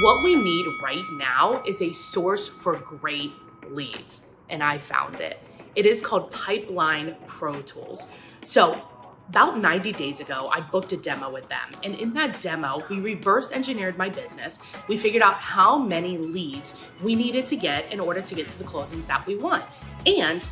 What we need right now is a source for great leads, and I found it. It is called Pipeline Pro Tools. So, about 90 days ago, I booked a demo with them. And in that demo, we reverse engineered my business. We figured out how many leads we needed to get in order to get to the closings that we want. And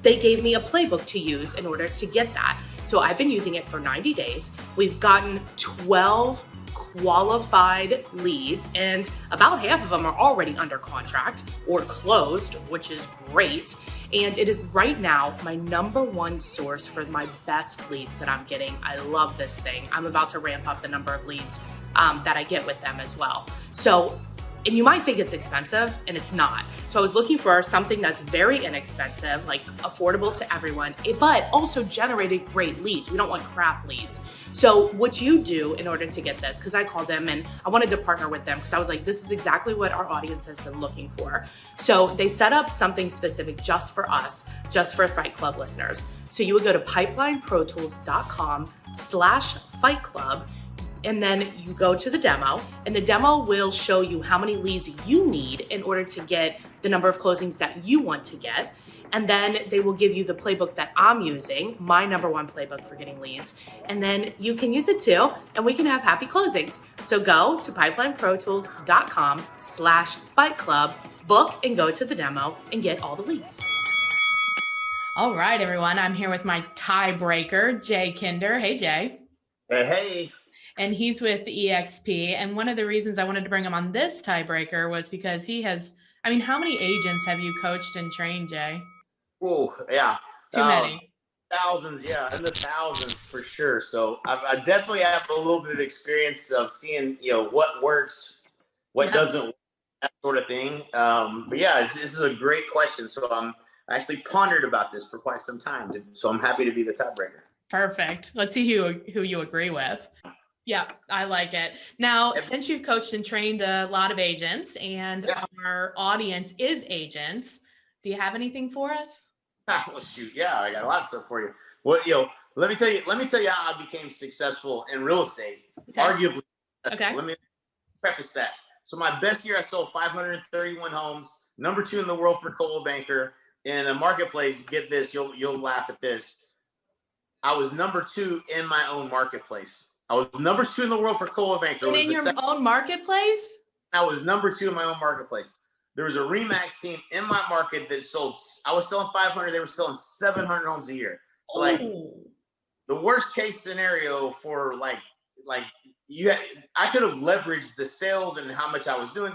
they gave me a playbook to use in order to get that. So I've been using it for 90 days. We've gotten 12 qualified leads, and about half of them are already under contract or closed, which is great. And it is right now my number one source for my best leads that I'm getting. I love this thing. I'm about to ramp up the number of leads that I get with them as well. So, and you might think it's expensive, and it's not. So I was looking for something that's very inexpensive, like affordable to everyone, but also generated great leads. We don't want crap leads. So what you do in order to get this, because I called them and I wanted to partner with them because I was like, this is exactly what our audience has been looking for. So they set up something specific just for us, just for Fight Club listeners. So you would go to pipelineprotools.com/Fight Club. And then you go to the demo, and the demo will show you how many leads you need in order to get the number of closings that you want to get. And then they will give you the playbook that I'm using, my number one playbook for getting leads. And then you can use it too, and we can have happy closings. So go to pipelineprotools.com/Fight Club, book and go to the demo and get all the leads. All right, everyone. I'm here with my tiebreaker, Jay Kinder. Hey, Jay. Hey. And he's with eXp. And one of the reasons I wanted to bring him on this tiebreaker was because he has, how many agents have you coached and trained, Jay? Oh, yeah. Too many. Thousands, yeah, in the thousands for sure. So I definitely have a little bit of experience of seeing, what works, what doesn't work, that sort of thing. But yeah, this is a great question. So I actually pondered about this for quite some time. So I'm happy to be the tiebreaker. Perfect. Let's see who you agree with. Yeah, I like it. Now, since you've coached and trained a lot of agents and our audience is agents, do you have anything for us? Well, shoot. Yeah, I got a lot of stuff for you. Well, let me tell you how I became successful in real estate. Okay. Arguably. Okay. Let me preface that. So my best year, I sold 531 homes, number 2 in the world for Coldwell Banker in a marketplace. Get this, you'll laugh at this. I was number 2 in my own marketplace. I was number 2 in the world for Coldwell Banker. And in your own marketplace? I was number 2 in my own marketplace. There was a RE/MAX team in my market that sold. I was selling 500. They were selling 700 homes a year. So the worst case scenario for I could have leveraged the sales and how much I was doing.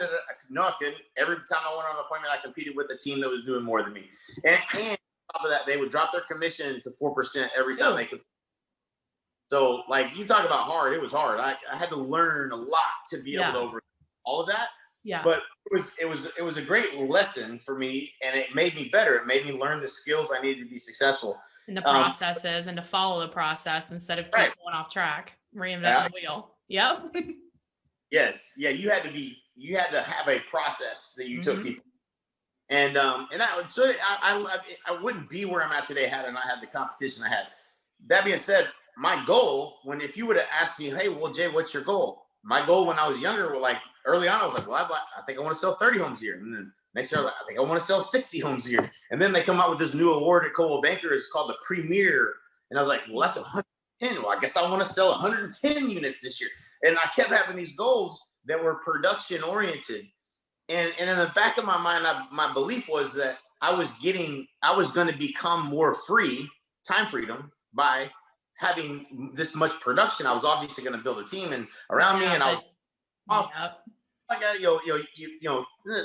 No, I couldn't. Every time I went on an appointment, I competed with a team that was doing more than me. And on top of that, they would drop their commission to 4% every time they could. So, you talk about hard, it was hard. I had to learn a lot to be able to overcome all of that. Yeah. But it was a great lesson for me, and it made me better. It made me learn the skills I needed to be successful. And the processes and to follow the process instead of going off track, reinventing the wheel. Yep. Yes. Yeah. You had to have a process that you took people. And I wouldn't be where I'm at today had I not had the competition I had. That being said, my goal, if you would have asked me, hey, well, Jay, what's your goal? My goal when I was younger, early on, I was like, well, I think I want to sell 30 homes a year. And then next year, I was like, I think I want to sell 60 homes a year. And then they come out with this new award at Coldwell Banker. It's called the Premier. And I was like, well, that's 110. Well, I guess I want to sell 110 units this year. And I kept having these goals that were production oriented. And in the back of my mind, my belief was that I was going to become more free, time freedom, by having this much production. I was obviously going to build a team and around me, and I was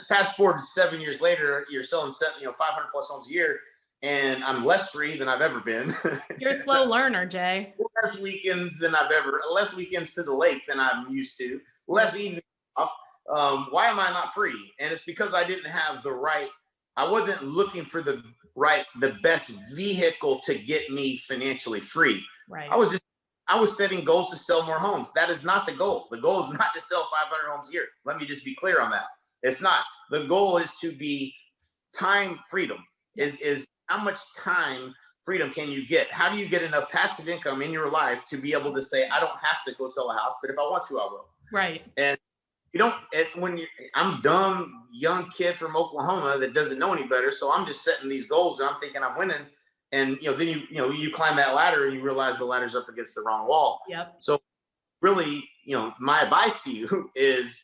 fast forward 7 years later, you're selling 500 plus homes a year, and I'm less free than I've ever been. You're a slow learner, Jay. Less weekends to the lake than I'm used to, less evenings off. Why am I not free? And it's because I didn't have I wasn't looking for the best vehicle to get me financially free. Right. I was setting goals to sell more homes. That is not the goal. The goal is not to sell 500 homes a year. Let me just be clear on that. It's not. The goal is to be time freedom. Is how much time freedom can you get? How do you get enough passive income in your life to be able to say, I don't have to go sell a house, but if I want to, I will. Right. And You don't, I'm dumb, young kid from Oklahoma that doesn't know any better. So I'm just setting these goals and I'm thinking I'm winning. And, then you climb that ladder and you realize the ladder's up against the wrong wall. Yep. So really, my advice to you is,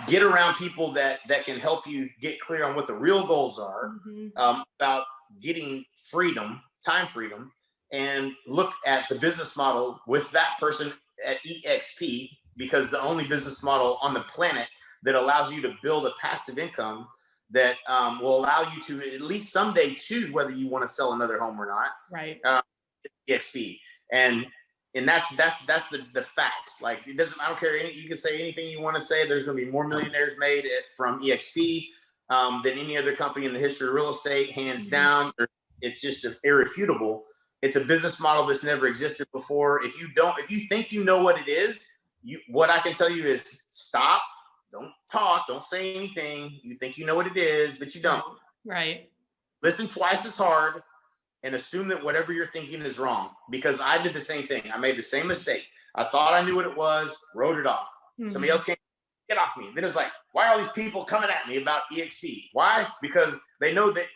get around people that can help you get clear on what the real goals are, about getting freedom, time freedom, and look at the business model with that person at eXp, because the only business model on the planet that allows you to build a passive income that will allow you to at least someday choose whether you want to sell another home or not. Right. eXp. And that's the facts. Like, it doesn't, I don't care. You can say anything you want to say. There's going to be more millionaires made from eXp than any other company in the history of real estate, hands down. It's just irrefutable. It's a business model that's never existed before. If you think you know what it is, what I can tell you is stop. Don't talk. Don't say anything. You think you know what it is, but you don't. Right. Listen twice as hard and assume that whatever you're thinking is wrong. Because I did the same thing. I made the same mistake. I thought I knew what it was, wrote it off. Somebody else came, get off me. Then it's like, why are all these people coming at me about eXp? Why? Because they know that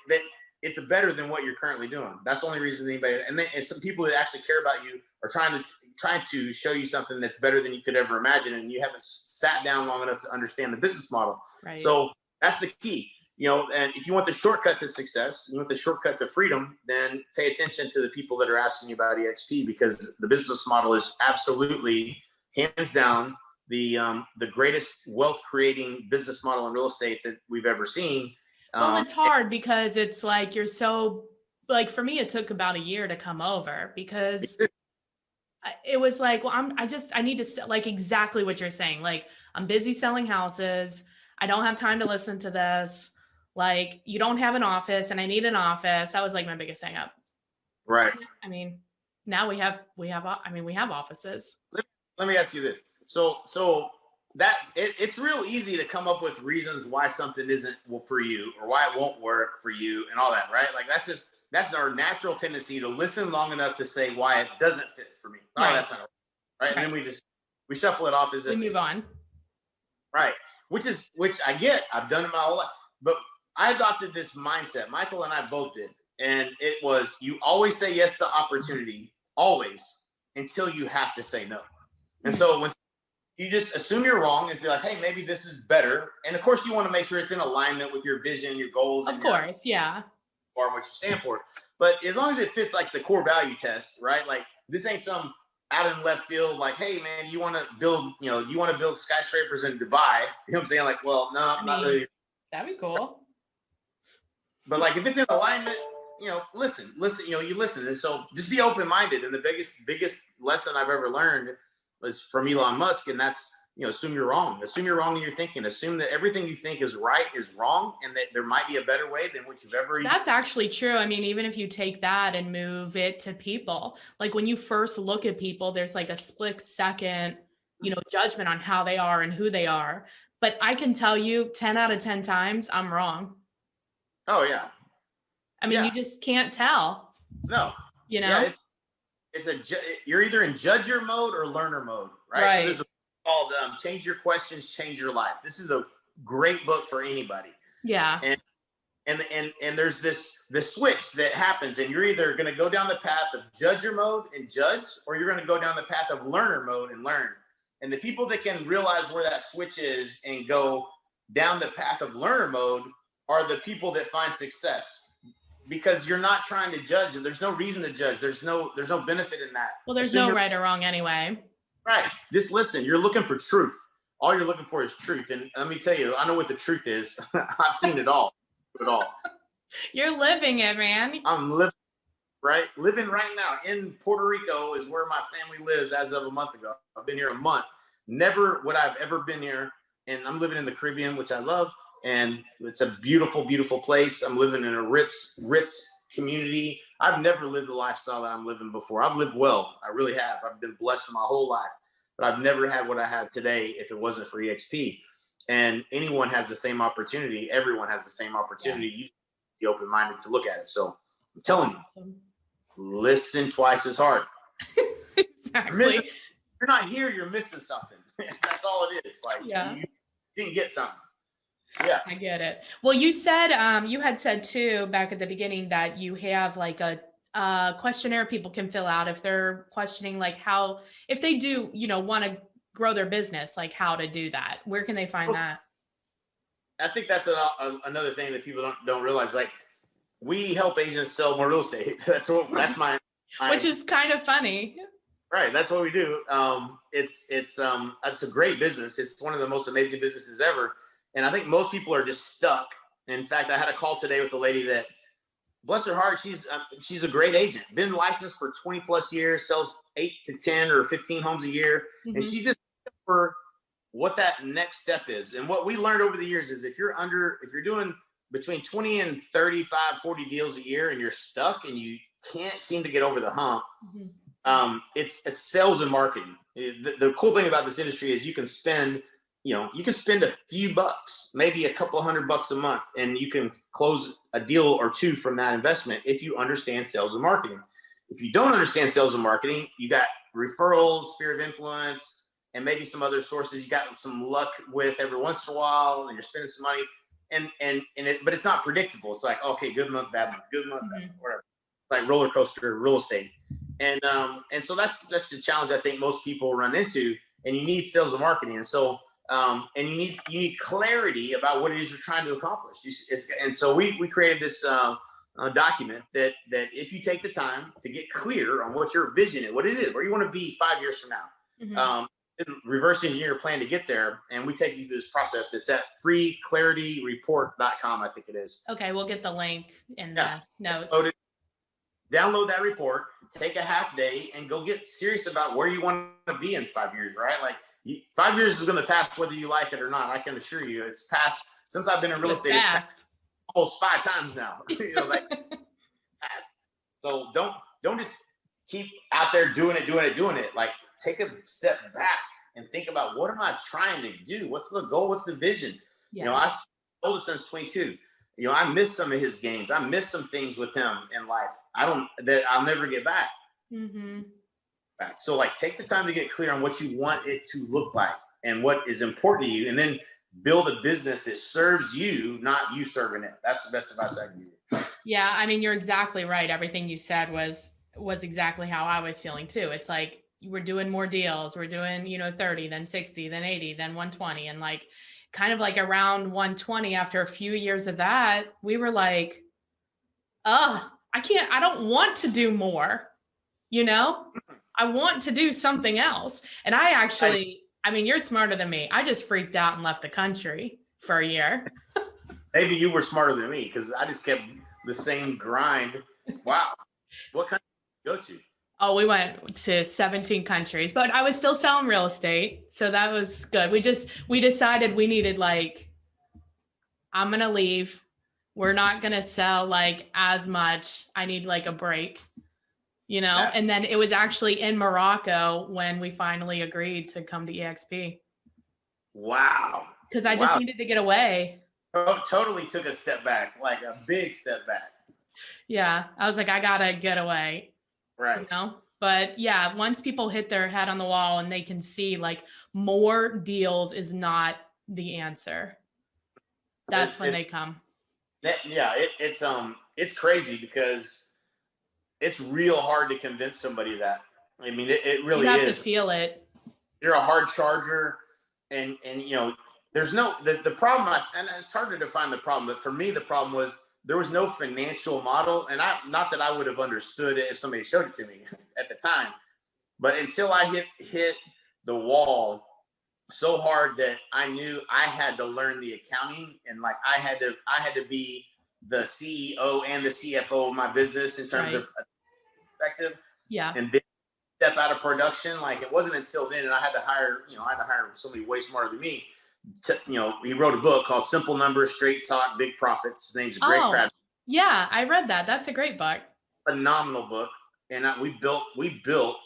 it's better than what you're currently doing. That's the only reason anybody. And some people that actually care about you are trying to show you something that's better than you could ever imagine, and you haven't sat down long enough to understand the business model. Right. So that's the key. And if you want the shortcut to success, you want the shortcut to freedom, then pay attention to the people that are asking you about eXp, because the business model is absolutely, hands down, the greatest wealth creating business model in real estate that we've ever seen. Well, it's hard because it's like, you're so, like, for me, it took about a year to come over, because it was like, well, I need to, like, exactly what you're saying. Like, I'm busy selling houses. I don't have time to listen to this. Like, you don't have an office and I need an office. That was like my biggest hang up. Right. I mean, now we have offices. Let me ask you this. So that it's real easy to come up with reasons why something isn't for you, or why it won't work for you and all that, right? Like, that's our natural tendency to listen long enough to say why it doesn't fit for me. Oh, that's not right. And then we shuffle it off as we move on. Right. Which I get. I've done it my whole life. But I adopted this mindset. Michael and I both did. And it was, you always say yes to opportunity, always, until you have to say no. And so when you just assume you're wrong and be like, hey, maybe this is better. And of course, you want to make sure it's in alignment with your vision, your goals. Of course, yeah. Or what you stand for. But as long as it fits like the core value test, right? Like, this ain't some out in left field, like, hey man, you want to build skyscrapers in Dubai. You know what I'm saying? Like, well, no, not really. That'd be cool. But like, if it's in alignment, listen, you listen. And so just be open-minded. And the biggest lesson I've ever learned was from Elon Musk. And that's, assume you're wrong. Assume you're wrong in your thinking. Assume that everything you think is right is wrong, and that there might be a better way than what you've ever. That's actually true. I mean, even if you take that and move it to people, like when you first look at people, there's like a split second, judgment on how they are and who they are. But I can tell you 10 out of 10 times I'm wrong. Oh yeah. I mean, you just can't tell. No. Yeah, you're either in judger mode or learner mode, right? So there's a book called Change Your Questions, Change Your Life. This is a great book for anybody. Yeah. And there's this switch that happens, and you're either going to go down the path of judger mode and judge, or you're going to go down the path of learner mode and learn. And the people that can realize where that switch is and go down the path of learner mode are the people that find success, because you're not trying to judge, and there's no reason to judge. There's no benefit in that. Well, there's no right or wrong anyway. Right. Just listen. You're looking for truth. All you're looking for is truth. And let me tell you, I know what the truth is. I've seen it all. You're living it, man. I'm living right now in Puerto Rico is where my family lives as of a month ago. I've been here a month. Never would I've ever been here. And I'm living in the Caribbean, which I love. And it's a beautiful, beautiful place. I'm living in a rich community. I've never lived the lifestyle that I'm living before. I've lived well. I really have. I've been blessed my whole life. But I've never had what I have today if it wasn't for eXp. And anyone has the same opportunity. Everyone has the same opportunity. You be open-minded to look at it. So I'm telling you, listen twice as hard. Exactly. You're not here, you're missing something. That's all it is. Like you didn't get something. Yeah, I get it. Well, you said you had said too back at the beginning that you have like a questionnaire people can fill out if they're questioning like how, if they do, want to grow their business, like how to do that. Where can they find that? I think that's another thing that people don't realize. Like, we help agents sell more real estate. That's my Which is kind of funny. Right. That's what we do. It's a great business. It's one of the most amazing businesses ever. And I think most people are just stuck. In fact, I had a call today with a lady that, bless her heart, she's a great agent, been licensed for 20 plus years, sells 8 to 10 or 15 homes a year. And she's just for what that next step is. And what we learned over the years is if you're doing between 20 and 35, 40 deals a year and you're stuck and you can't seem to get over the hump, it's sales and marketing. The cool thing about this industry is you can spend a few bucks, maybe a couple $100 a month, and you can close a deal or two from that investment if you understand sales and marketing. If you don't understand sales and marketing, you got referrals, sphere of influence, and maybe some other sources you got some luck with every once in a while, and you're spending some money, but it's not predictable. It's like, okay, good month, bad month, good month, bad month, whatever. It's like roller coaster real estate. And so that's the challenge I think most people run into, and you need sales and marketing. And so and you need clarity about what it is you're trying to accomplish. And so we created this document that if you take the time to get clear on what your vision is, what it is, where you want to be 5 years from now, reverse engineer your plan to get there. And we take you through this process. It's at freeclarityreport.com, I think it is. Okay, we'll get the link in the notes. Download that report, take a half day, and go get serious about where you want to be in 5 years, right? Like 5 years is going to pass whether you like it or not. I can assure you, it's passed since I've been in real estate. It's passed almost 5 times now. Passed. So don't just keep out there doing it. Like, take a step back and think about, what am I trying to do? What's the goal? What's the vision? Yeah. I told him since 22. I missed some of his games. I missed some things with him in life. I'll never get back. Back. So take the time to get clear on what you want it to look like and what is important to you, and then build a business that serves you, not you serving it. That's the best advice I can give you. Yeah, I mean, you're exactly right. Everything you said was exactly how I was feeling too. It's like, we're doing more deals. We're doing, 30, then 60, then 80, then 120. And kind of around 120, after a few years of that, we were like, I don't want to do more, I want to do something else. And I mean, you're smarter than me. I just freaked out and left the country for a year. Maybe you were smarter than me, because I just kept the same grind. Wow. What country did you go to? Oh, we went to 17 countries, but I was still selling real estate. So that was good. We decided we needed I'm going to leave. We're not going to sell as much. I need a break, and then it was actually in Morocco when we finally agreed to come to eXp. Wow. Because I just needed to get away. Totally took a step back, a big step back. Yeah. I was like, I got to get away. Right. But yeah, once people hit their head on the wall and they can see more deals is not the answer, that's when they come. It's crazy, because it's real hard to convince somebody that. I mean, it really is. You have to feel it. You're a hard charger, and there's the problem, and it's hard to define the problem, but for me, the problem was there was no financial model. And not that I would have understood it if somebody showed it to me at the time, but until I hit the wall so hard that I knew I had to learn the accounting, and I had to be the CEO and the CFO of my business in terms of perspective. Yeah. And then step out of production. It wasn't until then, and I had to hire somebody way smarter than me. He wrote a book called Simple Numbers, Straight Talk, Big Profits. His name's Greg Krabs. Yeah, I read that. That's a great book. Phenomenal book. And we built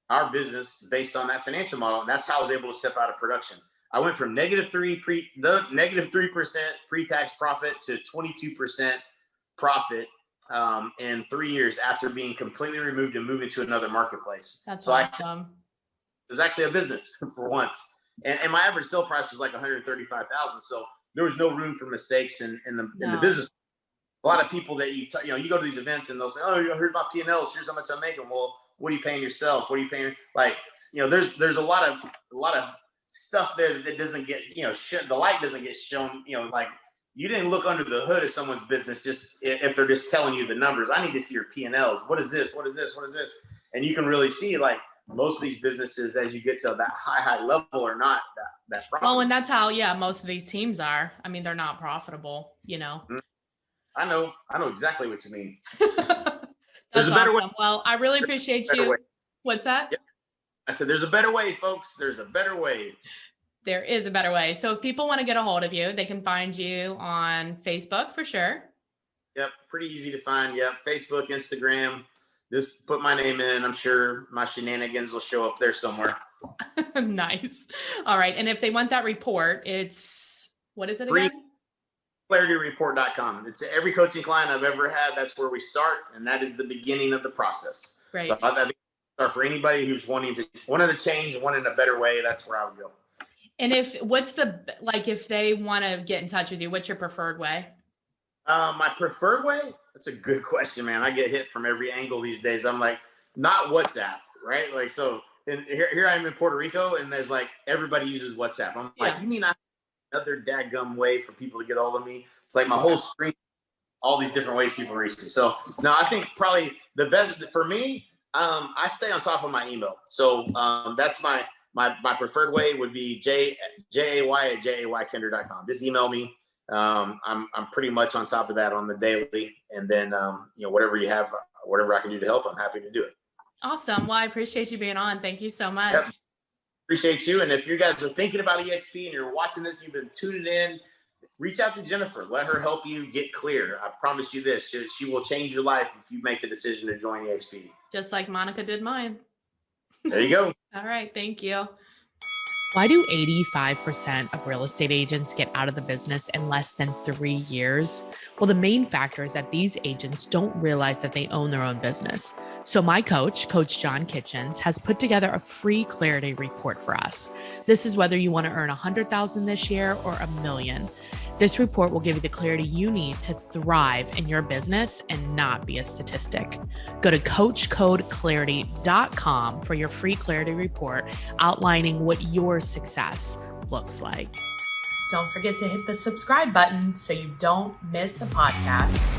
our business based on that financial model. And that's how I was able to step out of production. I went from -3% pre-tax profit to 22% profit in 3 years after being completely removed and moving to another marketplace. That's awesome. It was actually a business for once. And my average sale price was like 135,000. So there was no room for mistakes in the business. A lot of people that you go to these events and they'll say, oh, here's my P&Ls, here's how much I'm making. Well, what are you paying yourself? What are you paying? Like, there's a lot of stuff there that doesn't get, the light doesn't get shown, like you didn't look under the hood of someone's business just if they're just telling you the numbers. I need to see your P&Ls. What is this? What is this? What is this? And you can really see, like, most of these businesses, as you get to that high level, are not that profitable. Well, and that's how, most of these teams are. I mean, they're not profitable, I know exactly what you mean. That's awesome. Well, I really appreciate you. Way. What's that? Yep. I said, there's a better way, folks. There's a better way. There is a better way. So if people want to get a hold of you, they can find you on Facebook for sure. Yep. Pretty easy to find. Yep. Facebook, Instagram. Just put my name in. I'm sure my shenanigans will show up there somewhere. Nice. All right. And if they want that report, what is it again? ClarityReport.com. It's every coaching client I've ever had. That's where we start. And that is the beginning of the process. Great. So I think for anybody who's wanting to change, wanting a better way, that's where I would go. And if they want to get in touch with you, what's your preferred way? My preferred way? That's a good question, man. I get hit from every angle these days. I'm like, not WhatsApp, right? Like, so here I am in Puerto Rico, and there's like, everybody uses WhatsApp. I'm like, you mean I have another dadgum way for people to get hold of me? It's like my whole screen, all these different ways people reach me. So no, I think probably the best for me, I stay on top of my email. So that's my preferred way would be jay@jaykinder.com. Just email me. I'm pretty much on top of that on the daily, and then whatever you have, whatever I can do to help, I'm happy to do it. Awesome. Well, I appreciate you being on. Thank you so much. Yep. Appreciate you. And if you guys are thinking about eXp and you're watching this, you've been tuning in, reach out to Jennifer. Let her help you get clear. I promise you this: she will change your life if you make the decision to join eXp. Just like Monica did mine. There you go. All right. Thank you. Why do 85% of real estate agents get out of the business in less than 3 years? Well, the main factor is that these agents don't realize that they own their own business. So my coach, Coach John Kitchens, has put together a free clarity report for us. This is whether you want to earn $100,000 this year or $1 million. This report will give you the clarity you need to thrive in your business and not be a statistic. Go to coachcodeclarity.com for your free clarity report outlining what your success looks like. Don't forget to hit the subscribe button so you don't miss a podcast.